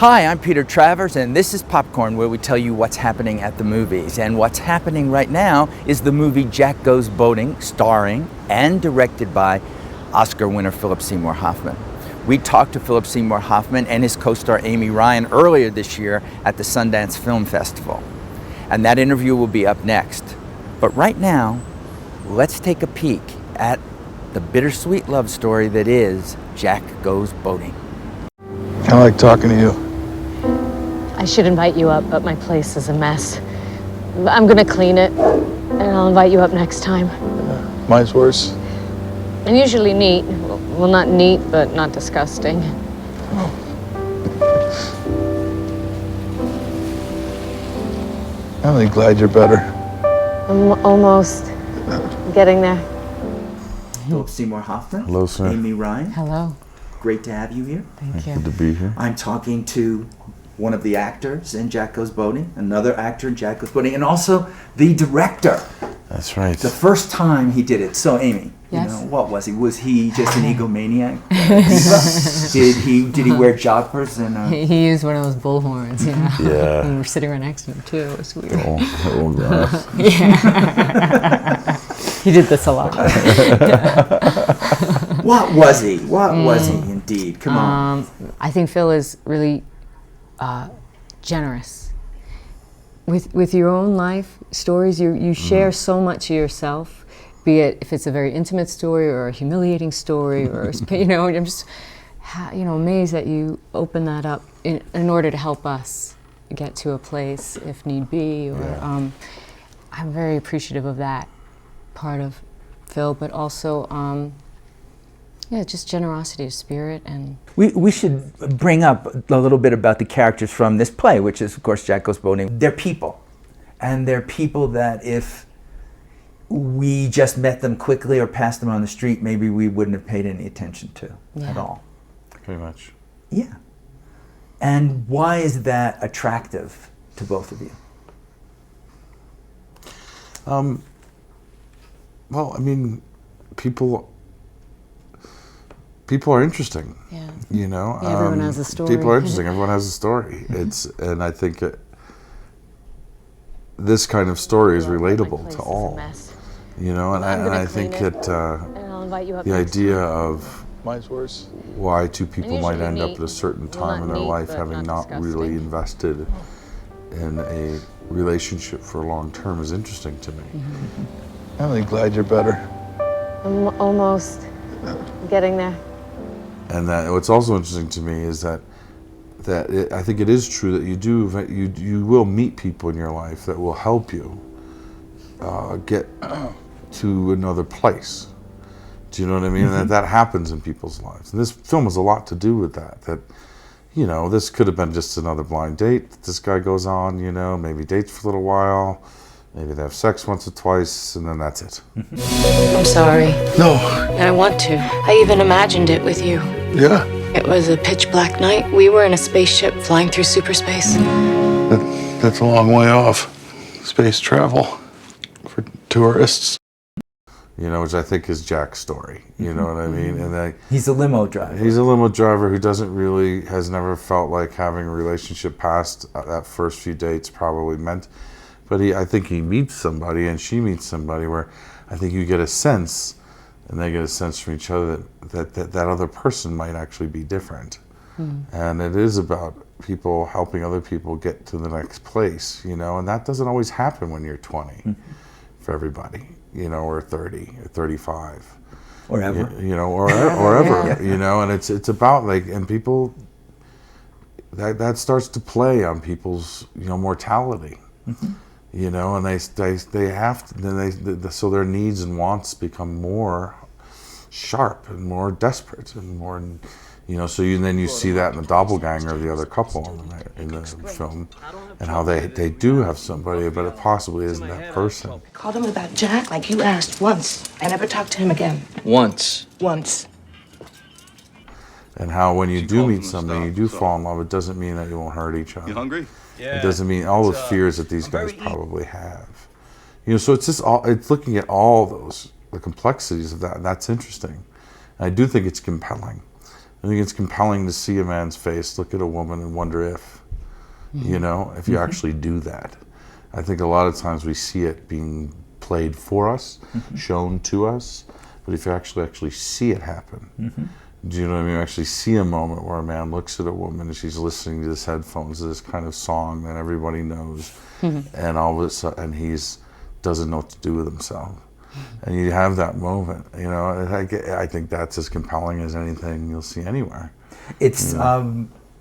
Hi, I'm Peter Travers, and this is Popcorn, where we tell you what's happening at the movies. And what's happening right now is the movie Jack Goes Boating, starring and directed by Oscar winner Phillip Seymour Hoffman. We talked to Phillip Seymour Hoffman and his co-star Amy Ryan earlier this year at the Sundance Film Festival. And that interview will be up next. But right now, let's take a peek at the bittersweet love story that is Jack Goes Boating. I like talking to you. I should invite you up, but my place is a mess. I'm gonna clean it, and I'll invite you up next time. Mine's worse. I'm usually neat. Well, not neat, but not disgusting. I'm really glad you're better. I'm almost getting there. Phillip Seymour Hoffman. Hello, sir. Amy Ryan. Hello. Great to have you here. Thank you. Good to be here. I'm talking to one of the actors in Jack Goes Boating, another actor in Jack Goes Boating, and also the director. That's right. The first time he did it. So, Amy, Yes. what was he? Was he just an egomaniac? Did he wear joggers and? He used one of those bullhorns, you know. Yeah. And we're sitting right next to him too. It was weird. Oh gosh. Yeah. He did this a lot. What was he? What was he indeed? Come on. I think Phil is really generous. With your own life stories, you share so much of yourself, be it if it's a very intimate story or a humiliating story, or I'm just amazed that you open that up in order to help us get to a place if need be. Or I'm very appreciative of that part of Phil, but also just generosity of spirit. And We should bring up a little bit about the characters from this play, which is, of course, Jack Goes Boating. They're people. And they're people that if we just met them quickly or passed them on the street, maybe we wouldn't have paid any attention to at all. Pretty much. Yeah. And why is that attractive to both of you? Well, I mean, people are interesting. yeah, You know. Yeah, everyone has a story. People are interesting. Everyone has a story. And I think this kind of story is relatable to all. You know, and I think that the idea of Mine's worse. why two people might usually end up neat. at a certain Well, time not in their neat, life but having not not really disgusting. invested in a relationship for long term is interesting to me. I'm really glad you're better. I'm almost getting there. And that what's also interesting to me is that I think it is true that you will meet people in your life that will help you get to another place. Do you know what I mean? And that happens in people's lives. And this film has a lot to do with that. That, this could have been just another blind date that this guy goes on, maybe dates for a little while, maybe they have sex once or twice, and then that's it. I'm sorry. No. And I want to. I even imagined it with you. Yeah. It was a pitch black night. We were in a spaceship flying through superspace. That's a long way off. Space travel for tourists. Which I think is Jack's story. You know what I mean? And He's a limo driver. he's a limo driver who has never felt like having a relationship past that first few dates probably meant. But I think he meets somebody and she meets somebody where I think you get a sense, and they get a sense from each other that other person might actually be different. And it is about people helping other people get to the next place, and that doesn't always happen when you're 20 for everybody, or 30 or 35. Or ever. Or ever, and it's about and people, that starts to play on people's, mortality. And they have to, so their needs and wants become more sharp and more desperate and more, so then you see that in the doppelganger of the other couple in the film, and how they do have somebody, but it possibly isn't that person. Called him about Jack like you asked once. I never talked to him again. Once. Once. And how when you do meet somebody, you do fall in love, it doesn't mean that you won't hurt each other. You hungry? Yeah. It doesn't mean all the fears that these guys probably have. So it's just it's looking at all the complexities of that, and that's interesting. And I do think it's compelling. I think it's compelling to see a man's face, look at a woman, and wonder if, you know, if you actually do that. I think a lot of times we see it being played for us, shown to us, but if you actually see it happen, do you know what I mean? You actually see a moment where a man looks at a woman and she's listening to this headphones, to this kind of song that everybody knows, and all of a sudden doesn't know what to do with himself. And you have that moment, you know. I think that's as compelling as anything you'll see anywhere. It's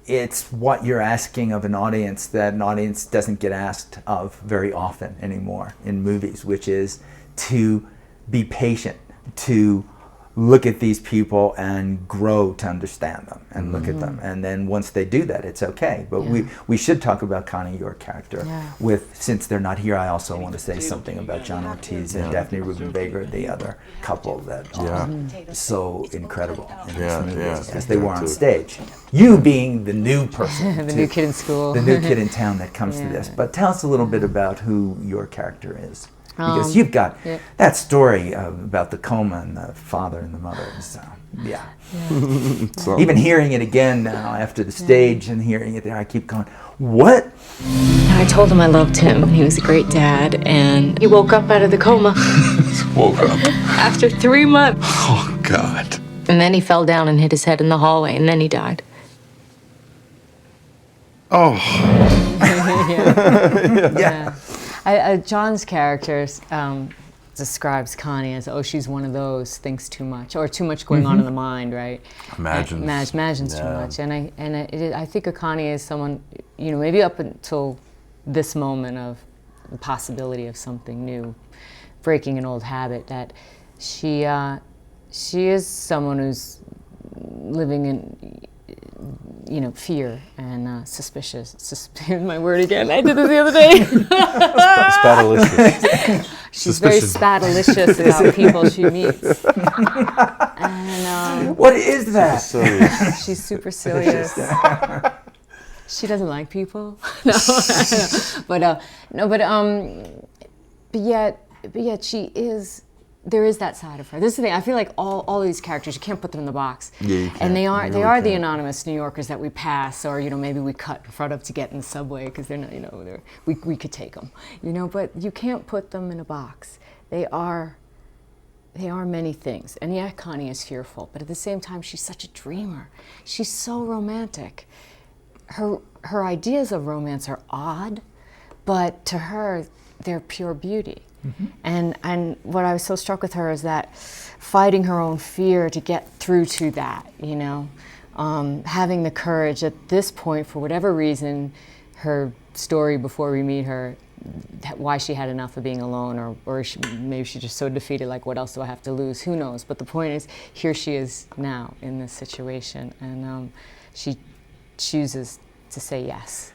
it's what you're asking of an audience that an audience doesn't get asked of very often anymore in movies, which is to be patient, to look at these people and grow to understand them and look at them. And then once they do that, it's okay. But we should talk about Connie, your character. Since they're not here, I also want to say something about John Ortiz and Daphne Rubin Baker, the other couple that are so incredible in this movie, as they were on stage. You being the new person. The new kid in school. The new kid in town that comes to this. But tell us a little bit about who your character is. Because you've got that story about the coma and the father and the mother. So, So, even hearing it again now after the stage and hearing it there, I keep going, what? I told him I loved him. He was a great dad, and he woke up out of the coma woke up. after 3 months. Oh, God. And then he fell down and hit his head in the hallway, and then he died. Oh. John's character describes Connie as, oh, she's one of those, thinks too much, or too much going on in the mind, right? Imagines too much. And I think of Connie as someone, you know, maybe up until this moment of the possibility of something new, breaking an old habit, that she is someone who's living in, you know, fear and suspicious. My word again. I did this the other day. Spatalicious. She's very spatalicious about people she meets. And What is that? she's supercilious. She doesn't like people. No, but yet she is. There is that side of her. This is the thing. I feel like all these characters, you can't put them in the box. Yeah, you can't. And they are You the anonymous New Yorkers that we pass, or you know, maybe we cut in front of to get in the subway because they're not, you know, we could take them, you know. But you can't put them in a box. They are many things. And yeah, Connie is fearful, but at the same time, she's such a dreamer. She's so romantic. Her ideas of romance are odd, but to her, they're pure beauty. And what I was so struck with her is that fighting her own fear to get through to that, you know, having the courage at this point, for whatever reason, her story before we meet her, why she had enough of being alone, or maybe she's just so defeated, like, what else do I have to lose? Who knows? But the point is, here she is now in this situation, and she chooses to say yes.